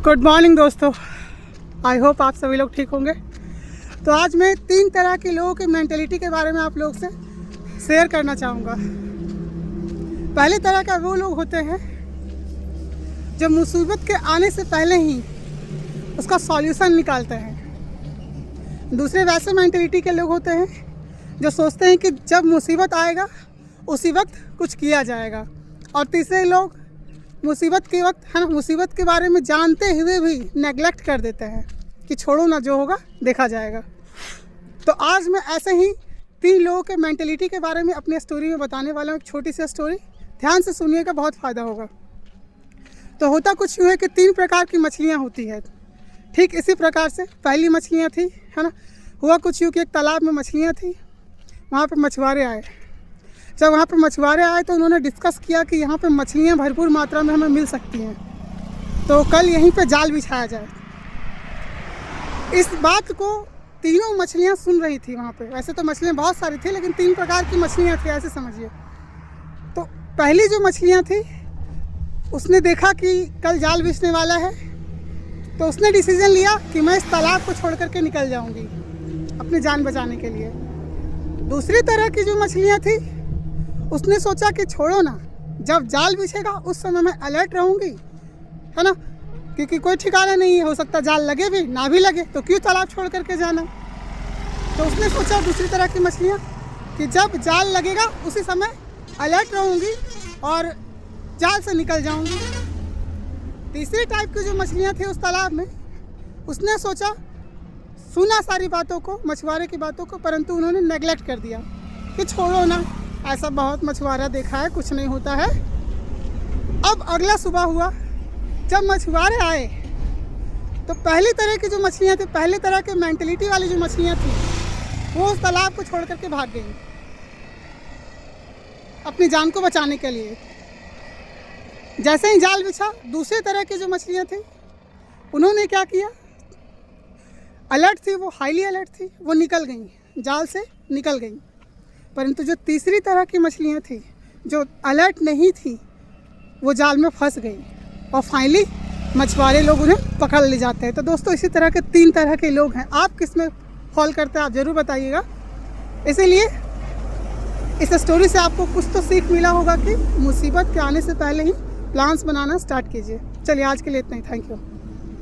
Good morning दोस्तों, I hope आप सभी लोग ठीक होंगे। तो आज मैं 3 तरह के लोगों की मेंटेलिटी के बारे में आप लोग से शेयर करना चाहूँगा। पहले तरह का वो लोग होते हैं जो मुसीबत के आने से पहले ही उसका सॉल्यूशन निकालते हैं। दूसरे वैसे मेंटेलिटी के लोग होते हैं जो सोचते हैं कि जब मुसीबत आएगा उसी वक्त कुछ किया जाएगा। और तीसरे लोग मुसीबत के वक्त है ना, मुसीबत के बारे में जानते हुए भी नेगलेक्ट कर देते हैं कि छोड़ो ना, जो होगा देखा जाएगा। तो आज मैं ऐसे ही 3 लोगों के मेंटेलिटी के बारे में अपनी स्टोरी में बताने वाला हूँ। एक छोटी सी स्टोरी, ध्यान से सुनिएगा, बहुत फ़ायदा होगा। तो होता कुछ यूँ है कि 3 प्रकार की मछलियाँ होती है। ठीक इसी प्रकार से पहली मछलियाँ थी, है ना। हुआ कुछ यूँ कि एक तालाब में मछलियाँ थी, वहाँ पर मछुआरे आए। जब वहाँ पर मछुआरे आए तो उन्होंने डिस्कस किया कि यहाँ पर मछलियाँ भरपूर मात्रा में हमें मिल सकती हैं, तो कल यहीं पे जाल बिछाया जाए। इस बात को तीनों मछलियाँ सुन रही थी वहाँ पे। वैसे तो मछलियाँ बहुत सारी थी, लेकिन 3 प्रकार की मछलियाँ थी, ऐसे समझिए। तो पहली जो मछलियाँ थी उसने देखा कि कल जाल बिछने वाला है, तो उसने डिसीजन लिया कि मैं इस तालाब को छोड़ करके निकल जाऊँगी अपनी जान बचाने के लिए। दूसरी तरह की जो मछलियाँ थी उसने सोचा कि छोड़ो ना, जब जाल बिछेगा उस समय मैं अलर्ट रहूँगी, है ना, क्योंकि कोई ठिकाना नहीं है, हो सकता जाल लगे भी ना भी लगे, तो क्यों तालाब छोड़ करके जाना। तो उसने सोचा दूसरी तरह की मछलियाँ कि जब जाल लगेगा उसी समय अलर्ट रहूँगी और जाल से निकल जाऊँगी। तीसरी टाइप की जो मछलियाँ थी उस तालाब में, उसने सोचा, सुना सारी बातों को, मछुआरे की बातों को, परंतु उन्होंने नेगलेक्ट कर दिया कि छोड़ो ना, ऐसा बहुत मछुआरा देखा है, कुछ नहीं होता है। अब अगला सुबह हुआ, जब मछुआरे आए तो पहली तरह की जो मछलियाँ थी, पहले तरह के मेंटलिटी वाली जो मछलियाँ थी, वो उस तालाब को छोड़ करके भाग गई अपनी जान को बचाने के लिए। जैसे ही जाल बिछा, दूसरी तरह की जो मछलियाँ थी उन्होंने क्या किया, अलर्ट थी, वो हाईली अलर्ट थी, वो निकल गई, जाल से निकल गई। परंतु जो तीसरी तरह की मछलियाँ थी जो अलर्ट नहीं थी, वो जाल में फंस गई और फाइनली मछुआरे लोग उन्हें पकड़ ले जाते हैं। तो दोस्तों, इसी तरह के 3 तरह के लोग हैं। आप किस में फॉल करते हैं आप ज़रूर बताइएगा। इसीलिए इस स्टोरी से आपको कुछ तो सीख मिला होगा कि मुसीबत के आने से पहले ही प्लान्स बनाना स्टार्ट कीजिए। चलिए, आज के लिए इतना ही। Thank you.